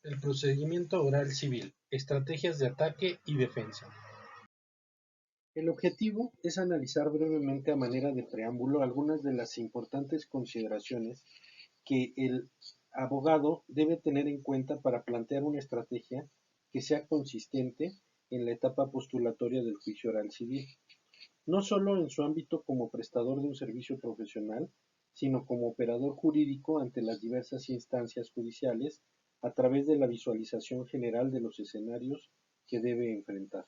El procedimiento oral civil, estrategias de ataque y defensa. El objetivo es analizar brevemente a manera de preámbulo algunas de las importantes consideraciones que el abogado debe tener en cuenta para plantear una estrategia que sea consistente en la etapa postulatoria del juicio oral civil, no solo en su ámbito como prestador de un servicio profesional, sino como operador jurídico ante las diversas instancias judiciales a través de la visualización general de los escenarios que debe enfrentar.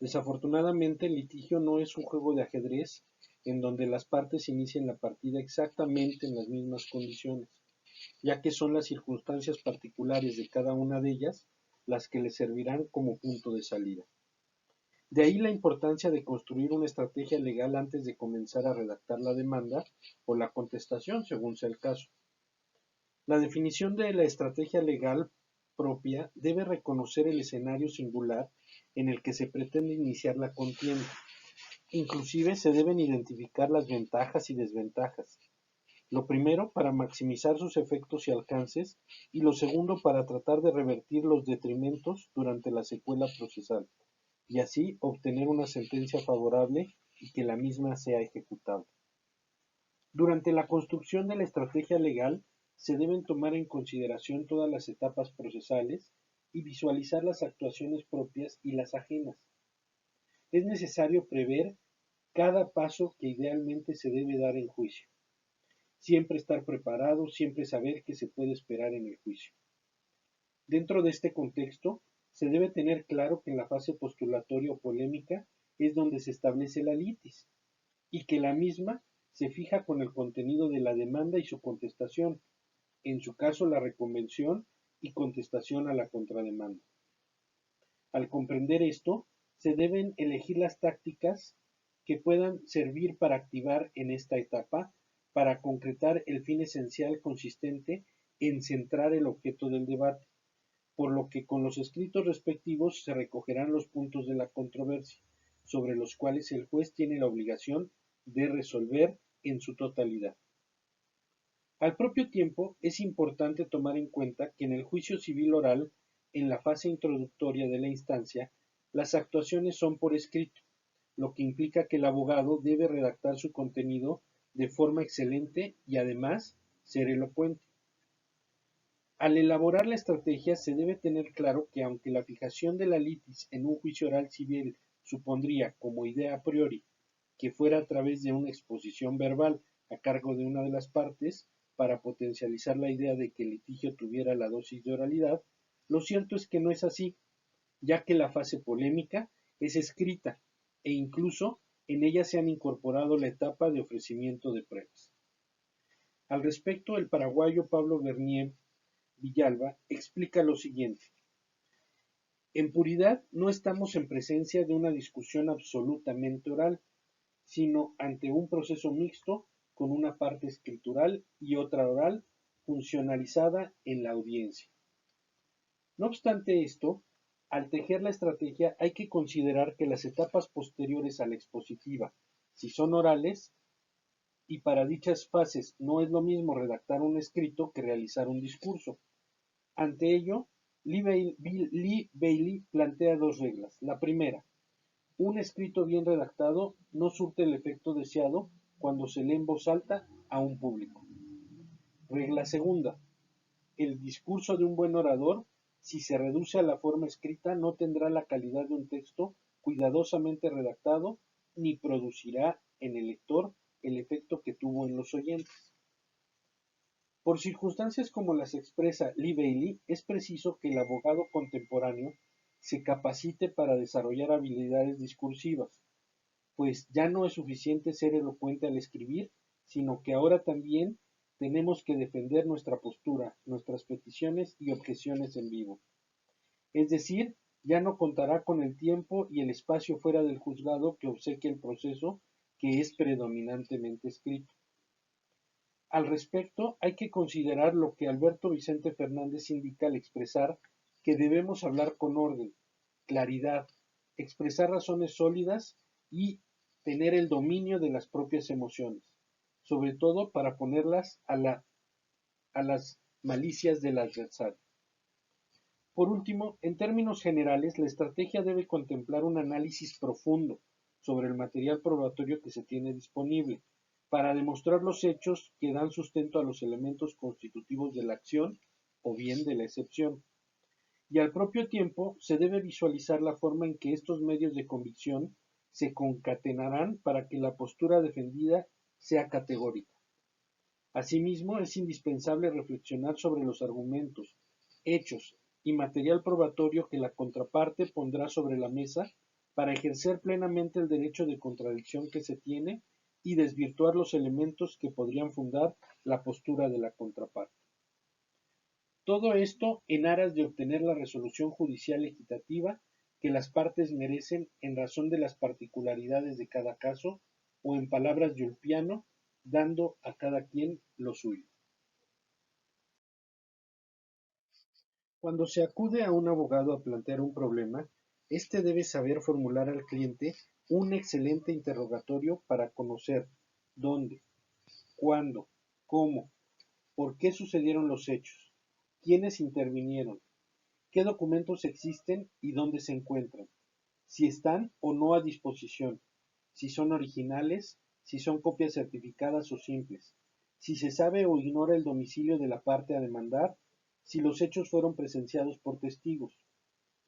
Desafortunadamente, el litigio no es un juego de ajedrez en donde las partes inician la partida exactamente en las mismas condiciones, ya que son las circunstancias particulares de cada una de ellas las que les servirán como punto de salida. De ahí la importancia de construir una estrategia legal antes de comenzar a redactar la demanda o la contestación, según sea el caso. La definición de la estrategia legal propia debe reconocer el escenario singular en el que se pretende iniciar la contienda. Inclusive se deben identificar las ventajas y desventajas. Lo primero para maximizar sus efectos y alcances, y lo segundo para tratar de revertir los detrimentos durante la secuela procesal, y así obtener una sentencia favorable y que la misma sea ejecutable. Durante la construcción de la estrategia legal se deben tomar en consideración todas las etapas procesales y visualizar las actuaciones propias y las ajenas. Es necesario prever cada paso que idealmente se debe dar en juicio. Siempre estar preparado, siempre saber qué se puede esperar en el juicio. Dentro de este contexto, se debe tener claro que en la fase postulatoria o polémica es donde se establece la litis, y que la misma se fija con el contenido de la demanda y su contestación, en su caso la reconvención y contestación a la contrademanda. Al comprender esto, se deben elegir las tácticas que puedan servir para activar en esta etapa para concretar el fin esencial consistente en centrar el objeto del debate, por lo que con los escritos respectivos se recogerán los puntos de la controversia, sobre los cuales el juez tiene la obligación de resolver en su totalidad. Al propio tiempo, es importante tomar en cuenta que en el juicio civil oral, en la fase introductoria de la instancia, las actuaciones son por escrito, lo que implica que el abogado debe redactar su contenido de forma excelente y además ser elocuente. Al elaborar la estrategia se debe tener claro que aunque la fijación de la litis en un juicio oral civil supondría, como idea a priori, que fuera a través de una exposición verbal a cargo de una de las partes para potencializar la idea de que el litigio tuviera la dosis de oralidad, lo cierto es que no es así, ya que la fase polémica es escrita e incluso en ella se han incorporado la etapa de ofrecimiento de pruebas. Al respecto, el paraguayo Pablo Bernier Villalba explica lo siguiente: en puridad no estamos en presencia de una discusión absolutamente oral, sino ante un proceso mixto con una parte escritural y otra oral funcionalizada en la audiencia. No obstante esto, al tejer la estrategia hay que considerar que las etapas posteriores a la expositiva, si son orales, y para dichas fases no es lo mismo redactar un escrito que realizar un discurso. Ante ello, Lee Bailey plantea dos reglas. La primera: un escrito bien redactado no surte el efecto deseado cuando se lee en voz alta a un público. Regla segunda: el discurso de un buen orador, si se reduce a la forma escrita, no tendrá la calidad de un texto cuidadosamente redactado ni producirá en el lector el efecto que tuvo en los oyentes. Por circunstancias como las expresa Lee Bailey, es preciso que el abogado contemporáneo se capacite para desarrollar habilidades discursivas, pues ya no es suficiente ser elocuente al escribir, sino que ahora también tenemos que defender nuestra postura, nuestras peticiones y objeciones en vivo. Es decir, ya no contará con el tiempo y el espacio fuera del juzgado que obsequia el proceso, que es predominantemente escrito. Al respecto, hay que considerar lo que Alberto Vicente Fernández indica al expresar que debemos hablar con orden, claridad, expresar razones sólidas y tener el dominio de las propias emociones, sobre todo para ponerlas a las malicias del adversario. Por último, en términos generales, la estrategia debe contemplar un análisis profundo sobre el material probatorio que se tiene disponible, para demostrar los hechos que dan sustento a los elementos constitutivos de la acción o bien de la excepción. Y al propio tiempo se debe visualizar la forma en que estos medios de convicción se concatenarán para que la postura defendida sea categórica. Asimismo, es indispensable reflexionar sobre los argumentos, hechos y material probatorio que la contraparte pondrá sobre la mesa para ejercer plenamente el derecho de contradicción que se tiene y desvirtuar los elementos que podrían fundar la postura de la contraparte. Todo esto en aras de obtener la resolución judicial equitativa que las partes merecen en razón de las particularidades de cada caso, o en palabras de Ulpiano, dando a cada quien lo suyo. Cuando se acude a un abogado a plantear un problema, éste debe saber formular al cliente un excelente interrogatorio para conocer dónde, cuándo, cómo, por qué sucedieron los hechos, quiénes intervinieron, qué documentos existen y dónde se encuentran, si están o no a disposición, si son originales, si son copias certificadas o simples, si se sabe o ignora el domicilio de la parte a demandar, si los hechos fueron presenciados por testigos.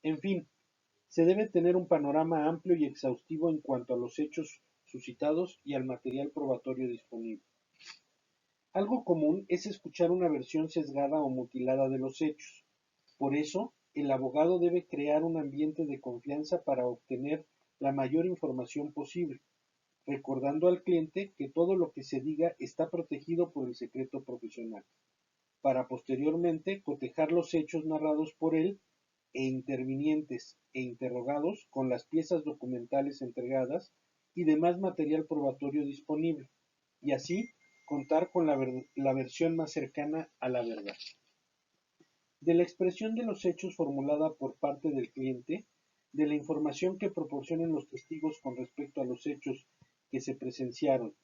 En fin, se debe tener un panorama amplio y exhaustivo en cuanto a los hechos suscitados y al material probatorio disponible. Algo común es escuchar una versión sesgada o mutilada de los hechos. Por eso, el abogado debe crear un ambiente de confianza para obtener la mayor información posible, recordando al cliente que todo lo que se diga está protegido por el secreto profesional, para posteriormente cotejar los hechos narrados por él e intervinientes e interrogados con las piezas documentales entregadas y demás material probatorio disponible, y así contar con la versión más cercana a la verdad. De la expresión de los hechos formulada por parte del cliente, de la información que proporcionen los testigos con respecto a los hechos que se presenciaron,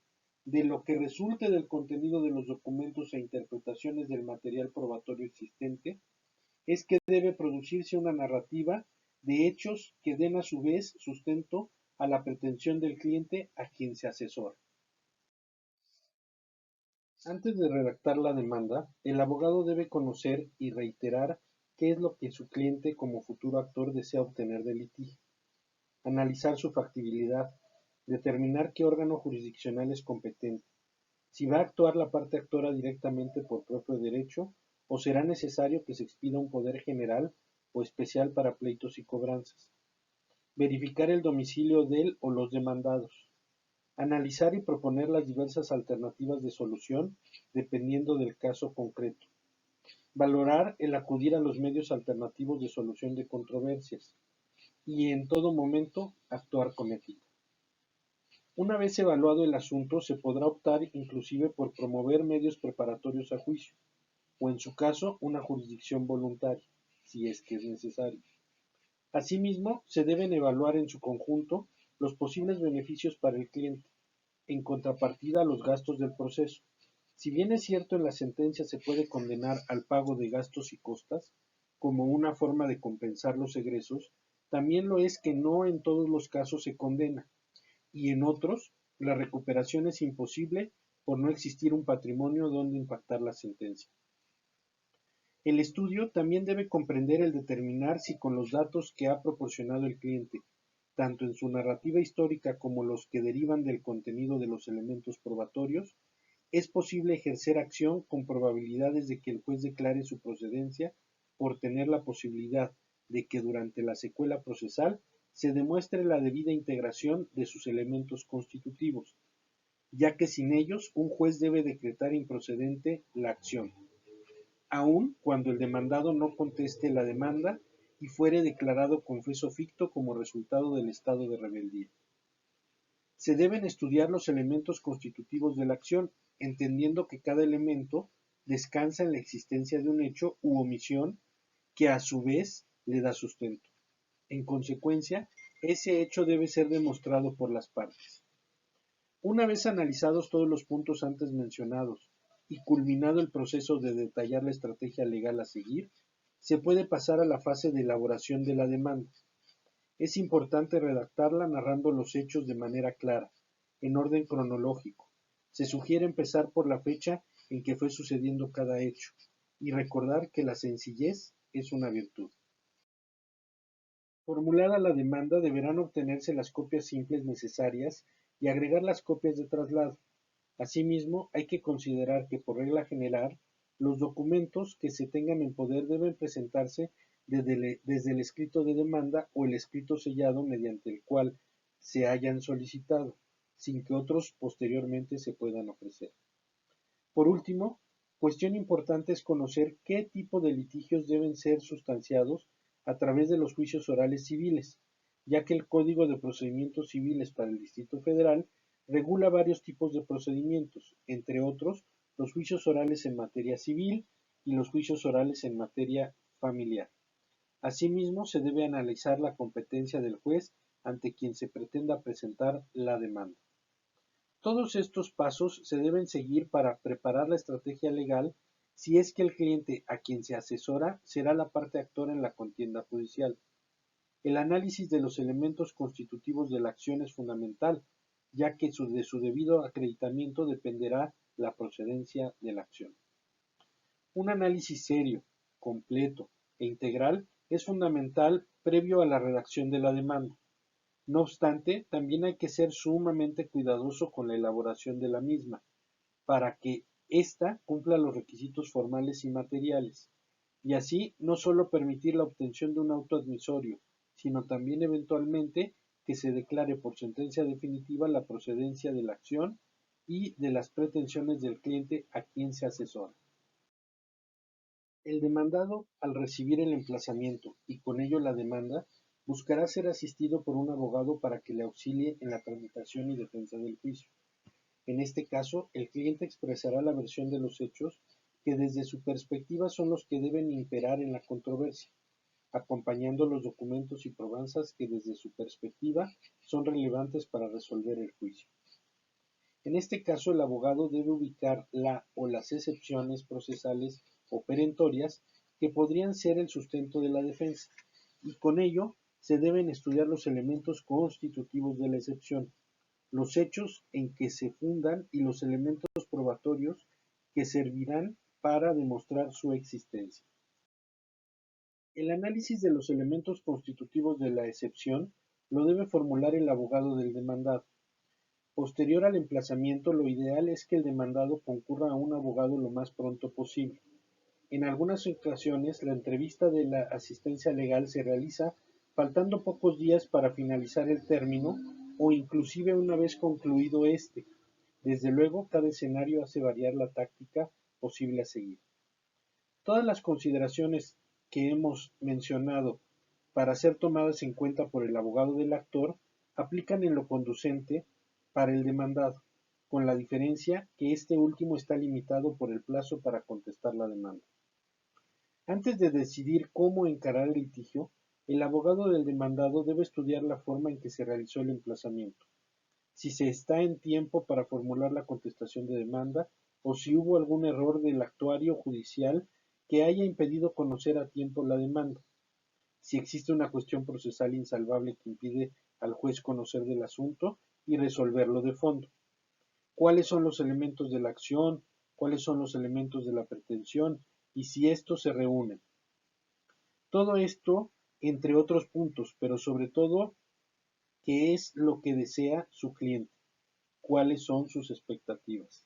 de lo que resulte del contenido de los documentos e interpretaciones del material probatorio existente, es que debe producirse una narrativa de hechos que den a su vez sustento a la pretensión del cliente a quien se asesora. Antes de redactar la demanda, el abogado debe conocer y reiterar qué es lo que su cliente como futuro actor desea obtener del litigio, analizar su factibilidad, determinar qué órgano jurisdiccional es competente, si va a actuar la parte actora directamente por propio derecho o será necesario que se expida un poder general o especial para pleitos y cobranzas, verificar el domicilio del o los demandados, analizar y proponer las diversas alternativas de solución dependiendo del caso concreto, valorar el acudir a los medios alternativos de solución de controversias y en todo momento actuar con ética. Una vez evaluado el asunto, se podrá optar inclusive por promover medios preparatorios a juicio, o en su caso una jurisdicción voluntaria, si es que es necesario. Asimismo, se deben evaluar en su conjunto los posibles beneficios para el cliente, en contrapartida a los gastos del proceso. Si bien es cierto en la sentencia se puede condenar al pago de gastos y costas, como una forma de compensar los egresos, también lo es que no en todos los casos se condena, y en otros, la recuperación es imposible por no existir un patrimonio donde impactar la sentencia. El estudio también debe comprender el determinar si con los datos que ha proporcionado el cliente, tanto en su narrativa histórica como los que derivan del contenido de los elementos probatorios, es posible ejercer acción con probabilidades de que el juez declare su procedencia por tener la posibilidad de que durante la secuela procesal se demuestre la debida integración de sus elementos constitutivos, ya que sin ellos un juez debe decretar improcedente la acción, aun cuando el demandado no conteste la demanda y fuere declarado confeso ficto como resultado del estado de rebeldía. Se deben estudiar los elementos constitutivos de la acción, entendiendo que cada elemento descansa en la existencia de un hecho u omisión que a su vez le da sustento. En consecuencia, ese hecho debe ser demostrado por las partes. Una vez analizados todos los puntos antes mencionados y culminado el proceso de detallar la estrategia legal a seguir, se puede pasar a la fase de elaboración de la demanda. Es importante redactarla narrando los hechos de manera clara, en orden cronológico. Se sugiere empezar por la fecha en que fue sucediendo cada hecho, y recordar que la sencillez es una virtud. Formulada la demanda, deberán obtenerse las copias simples necesarias y agregar las copias de traslado. Asimismo, hay que considerar que por regla general, los documentos que se tengan en poder deben presentarse desde el escrito de demanda o el escrito sellado mediante el cual se hayan solicitado, sin que otros posteriormente se puedan ofrecer. Por último, cuestión importante es conocer qué tipo de litigios deben ser sustanciados a través de los juicios orales civiles, ya que el Código de Procedimientos Civiles para el Distrito Federal regula varios tipos de procedimientos, entre otros los juicios orales en materia civil y los juicios orales en materia familiar. Asimismo, se debe analizar la competencia del juez ante quien se pretenda presentar la demanda. Todos estos pasos se deben seguir para preparar la estrategia legal si es que el cliente a quien se asesora será la parte actora en la contienda judicial. El análisis de los elementos constitutivos de la acción es fundamental, ya que de su debido acreditamiento dependerá la procedencia de la acción. Un análisis serio, completo e integral es fundamental previo a la redacción de la demanda. No obstante, también hay que ser sumamente cuidadoso con la elaboración de la misma, para que ésta cumpla los requisitos formales y materiales, y así no solo permitir la obtención de un auto admisorio, sino también eventualmente que se declare por sentencia definitiva la procedencia de la acción y de las pretensiones del cliente a quien se asesora. El demandado, al recibir el emplazamiento y con ello la demanda, buscará ser asistido por un abogado para que le auxilie en la tramitación y defensa del juicio. En este caso, el cliente expresará la versión de los hechos que desde su perspectiva son los que deben imperar en la controversia, acompañando los documentos y probanzas que desde su perspectiva son relevantes para resolver el juicio. En este caso, el abogado debe ubicar la o las excepciones procesales o perentorias que podrían ser el sustento de la defensa, y con ello se deben estudiar los elementos constitutivos de la excepción, los hechos en que se fundan y los elementos probatorios que servirán para demostrar su existencia. El análisis de los elementos constitutivos de la excepción lo debe formular el abogado del demandado. Posterior al emplazamiento, lo ideal es que el demandado concurra a un abogado lo más pronto posible. En algunas ocasiones, la entrevista de la asistencia legal se realiza faltando pocos días para finalizar el término o inclusive una vez concluido este. Desde luego, cada escenario hace variar la táctica posible a seguir. Todas las consideraciones que hemos mencionado para ser tomadas en cuenta por el abogado del actor aplican en lo conducente para el demandado, con la diferencia que este último está limitado por el plazo para contestar la demanda. Antes de decidir cómo encarar el litigio, el abogado del demandado debe estudiar la forma en que se realizó el emplazamiento, si se está en tiempo para formular la contestación de demanda o si hubo algún error del actuario judicial que haya impedido conocer a tiempo la demanda, si existe una cuestión procesal insalvable que impide al juez conocer del asunto y resolverlo de fondo, cuáles son los elementos de la acción, cuáles son los elementos de la pretensión y si estos se reúnen. Todo esto entre otros puntos, pero sobre todo, ¿qué es lo que desea su cliente? ¿Cuáles son sus expectativas?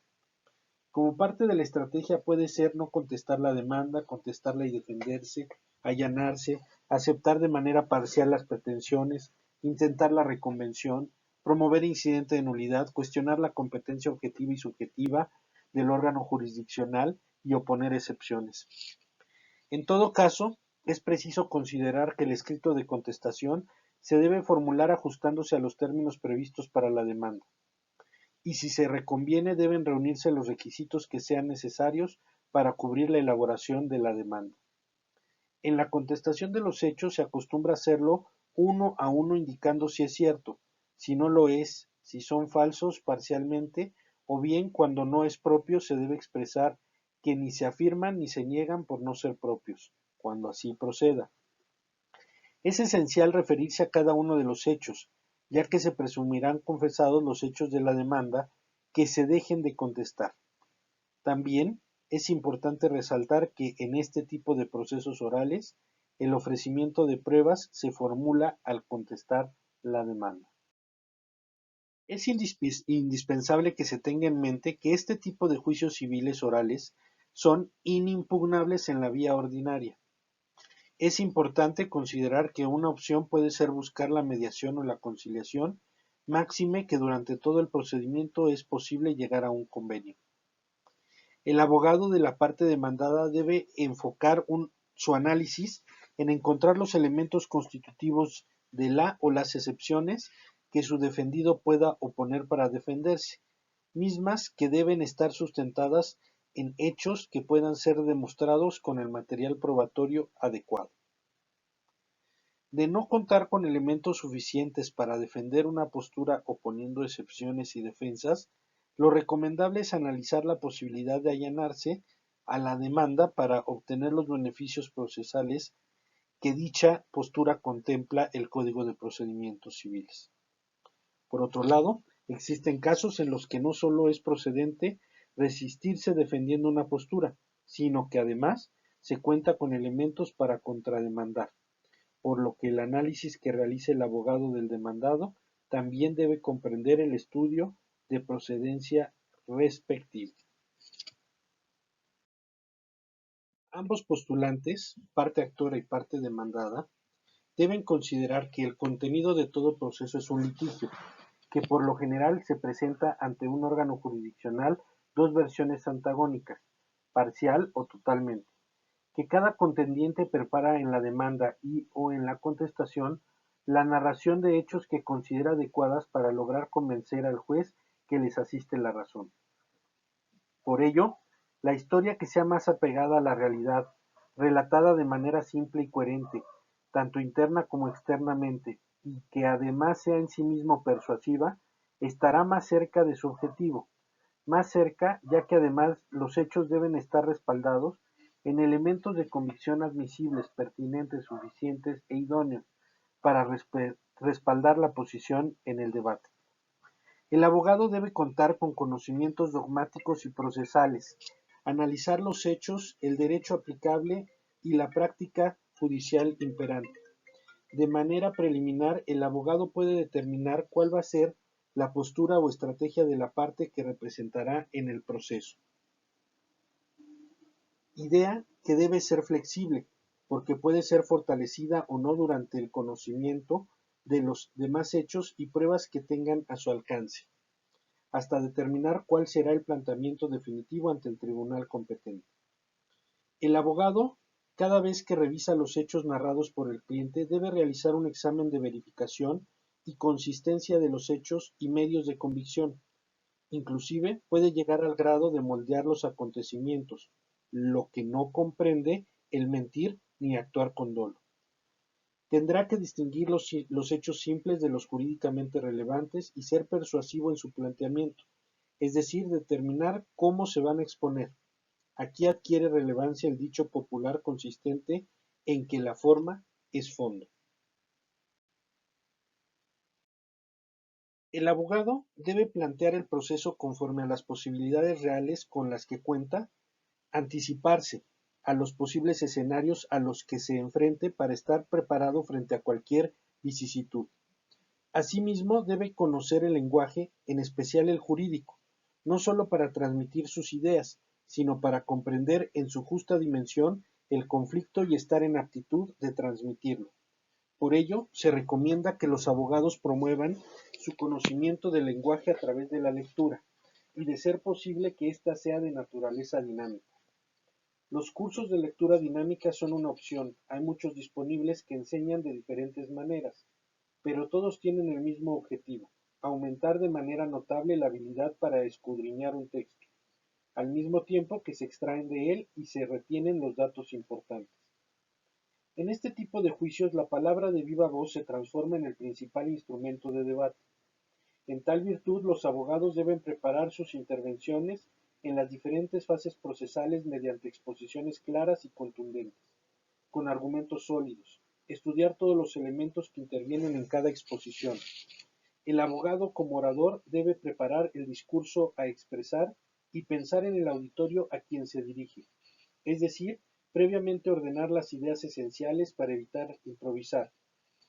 Como parte de la estrategia puede ser no contestar la demanda, contestarla y defenderse, allanarse, aceptar de manera parcial las pretensiones, intentar la reconvención, promover incidente de nulidad, cuestionar la competencia objetiva y subjetiva del órgano jurisdiccional y oponer excepciones. En todo caso, es preciso considerar que el escrito de contestación se debe formular ajustándose a los términos previstos para la demanda, y si se reconviene deben reunirse los requisitos que sean necesarios para cubrir la elaboración de la demanda. En la contestación de los hechos se acostumbra hacerlo uno a uno indicando si es cierto, si no lo es, si son falsos parcialmente, o bien cuando no es propio se debe expresar que ni se afirman ni se niegan por no ser propios. cuando así proceda. Es esencial referirse a cada uno de los hechos, ya que se presumirán confesados los hechos de la demanda que se dejen de contestar. También es importante resaltar que en este tipo de procesos orales, el ofrecimiento de pruebas se formula al contestar la demanda. Es indispensable que se tenga en mente que este tipo de juicios civiles orales son inimpugnables en la vía ordinaria. Es importante considerar que una opción puede ser buscar la mediación o la conciliación, máxime que durante todo el procedimiento es posible llegar a un convenio. El abogado de la parte demandada debe enfocar su análisis en encontrar los elementos constitutivos de la o las excepciones que su defendido pueda oponer para defenderse, mismas que deben estar sustentadas en hechos que puedan ser demostrados con el material probatorio adecuado. De no contar con elementos suficientes para defender una postura oponiendo excepciones y defensas, lo recomendable es analizar la posibilidad de allanarse a la demanda para obtener los beneficios procesales que dicha postura contempla el Código de Procedimientos Civiles. Por otro lado, existen casos en los que no solo es procedente resistirse defendiendo una postura, sino que además se cuenta con elementos para contrademandar, por lo que el análisis que realice el abogado del demandado también debe comprender el estudio de procedencia respectivo. Ambos postulantes, parte actora y parte demandada, deben considerar que el contenido de todo proceso es un litigio, que por lo general se presenta ante un órgano jurisdiccional dos versiones antagónicas, parcial o totalmente, que cada contendiente prepara en la demanda y o en la contestación la narración de hechos que considera adecuadas para lograr convencer al juez que les asiste la razón. Por ello, la historia que sea más apegada a la realidad, relatada de manera simple y coherente, tanto interna como externamente, y que además sea en sí mismo persuasiva, estará más cerca de su objetivo, más cerca ya que además los hechos deben estar respaldados en elementos de convicción admisibles, pertinentes, suficientes e idóneos para respaldar la posición en el debate. El abogado debe contar con conocimientos dogmáticos y procesales, analizar los hechos, el derecho aplicable y la práctica judicial imperante. De manera preliminar, el abogado puede determinar cuál va a ser la postura o estrategia de la parte que representará en el proceso. Idea que debe ser flexible, porque puede ser fortalecida o no durante el conocimiento de los demás hechos y pruebas que tengan a su alcance, hasta determinar cuál será el planteamiento definitivo ante el tribunal competente. El abogado, cada vez que revisa los hechos narrados por el cliente, debe realizar un examen de verificación y consistencia de los hechos y medios de convicción. Inclusive puede llegar al grado de moldear los acontecimientos, lo que no comprende el mentir ni actuar con dolo. Tendrá que distinguir los hechos simples de los jurídicamente relevantes y ser persuasivo en su planteamiento, es decir, determinar cómo se van a exponer. Aquí adquiere relevancia el dicho popular consistente en que la forma es fondo. El abogado debe plantear el proceso conforme a las posibilidades reales con las que cuenta, anticiparse a los posibles escenarios a los que se enfrente para estar preparado frente a cualquier vicisitud. Asimismo, debe conocer el lenguaje, en especial el jurídico, no sólo para transmitir sus ideas, sino para comprender en su justa dimensión el conflicto y estar en aptitud de transmitirlo. Por ello, se recomienda que los abogados promuevan su conocimiento del lenguaje a través de la lectura, y de ser posible que ésta sea de naturaleza dinámica. Los cursos de lectura dinámica son una opción, hay muchos disponibles que enseñan de diferentes maneras, pero todos tienen el mismo objetivo: aumentar de manera notable la habilidad para escudriñar un texto, al mismo tiempo que se extraen de él y se retienen los datos importantes. En este tipo de juicios, la palabra de viva voz se transforma en el principal instrumento de debate. En tal virtud, los abogados deben preparar sus intervenciones en las diferentes fases procesales mediante exposiciones claras y contundentes. con argumentos sólidos, estudiar todos los elementos que intervienen en cada exposición. El abogado como orador debe preparar el discurso a expresar y pensar en el auditorio a quien se dirige, es decir, previamente ordenar las ideas esenciales para evitar improvisar,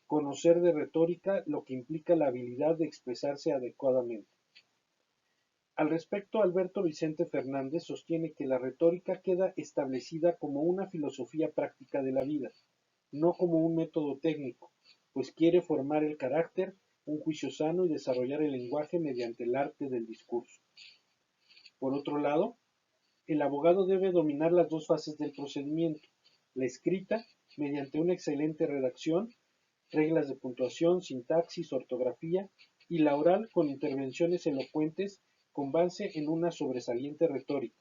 conocer de retórica lo que implica la habilidad de expresarse adecuadamente. Al respecto, Alberto Vicente Fernández sostiene que la retórica queda establecida como una filosofía práctica de la vida, no como un método técnico, pues quiere formar el carácter, un juicio sano y desarrollar el lenguaje mediante el arte del discurso. Por otro lado, el abogado debe dominar las dos fases del procedimiento: la escrita, mediante una excelente redacción, reglas de puntuación, sintaxis, ortografía, y la oral con intervenciones elocuentes con base en una sobresaliente retórica.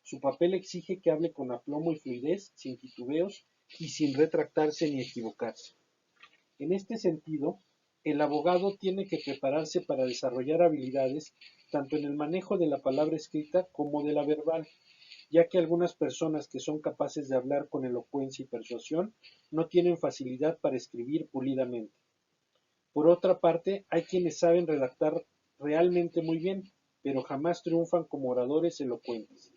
Su papel exige que hable con aplomo y fluidez, sin titubeos y sin retractarse ni equivocarse. En este sentido, el abogado tiene que prepararse para desarrollar habilidades tanto en el manejo de la palabra escrita como de la verbal, ya que algunas personas que son capaces de hablar con elocuencia y persuasión no tienen facilidad para escribir pulidamente. Por otra parte, hay quienes saben redactar realmente muy bien, pero jamás triunfan como oradores elocuentes.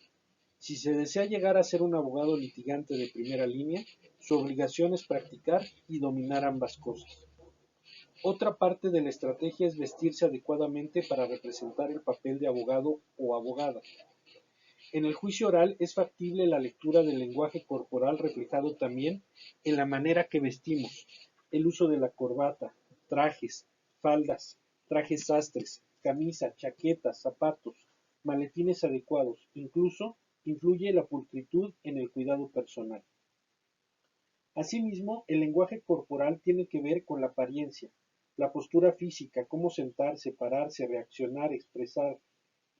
Si se desea llegar a ser un abogado litigante de primera línea, su obligación es practicar y dominar ambas cosas. Otra parte de la estrategia es vestirse adecuadamente para representar el papel de abogado o abogada. En el juicio oral es factible la lectura del lenguaje corporal reflejado también en la manera que vestimos, el uso de la corbata, trajes, faldas, trajes sastres, camisa, chaquetas, zapatos, maletines adecuados, incluso influye la pulcritud en el cuidado personal. Asimismo, el lenguaje corporal tiene que ver con la apariencia, la postura física, cómo sentarse, pararse, reaccionar,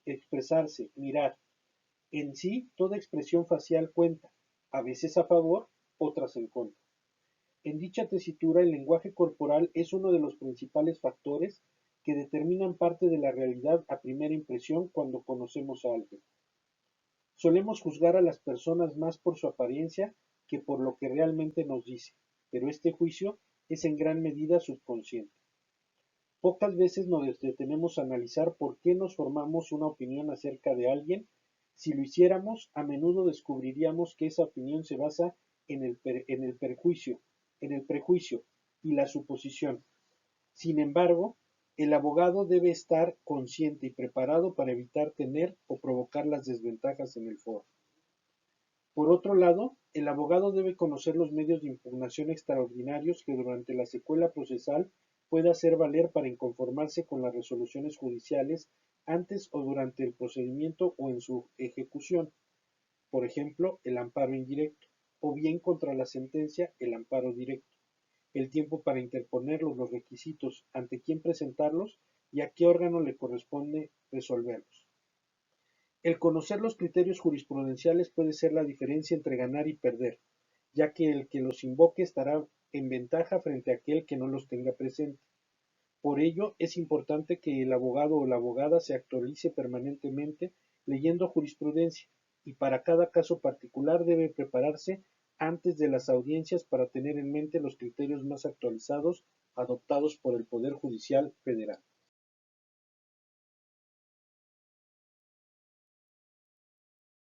expresarse, mirar. En sí, toda expresión facial cuenta, a veces a favor, otras en contra. En dicha tesitura, el lenguaje corporal es uno de los principales factores que determinan parte de la realidad a primera impresión cuando conocemos a alguien. Solemos juzgar a las personas más por su apariencia que por lo que realmente nos dice, pero este juicio es en gran medida subconsciente. Pocas veces nos detenemos a analizar por qué nos formamos una opinión acerca de alguien. Si lo hiciéramos, a menudo descubriríamos que esa opinión se basa en el prejuicio y la suposición. Sin embargo, el abogado debe estar consciente y preparado para evitar tener o provocar las desventajas en el foro. Por otro lado, el abogado debe conocer los medios de impugnación extraordinarios que durante la secuela procesal puede hacer valer para inconformarse con las resoluciones judiciales antes o durante el procedimiento o en su ejecución, por ejemplo, el amparo indirecto, o bien contra la sentencia, el amparo directo, el tiempo para interponerlos, los requisitos, ante quién presentarlos y a qué órgano le corresponde resolverlos. El conocer los criterios jurisprudenciales puede ser la diferencia entre ganar y perder, ya que el que los invoque estará en ventaja frente a aquel que no los tenga presente. Por ello, es importante que el abogado o la abogada se actualice permanentemente leyendo jurisprudencia y para cada caso particular debe prepararse antes de las audiencias para tener en mente los criterios más actualizados adoptados por el Poder Judicial Federal.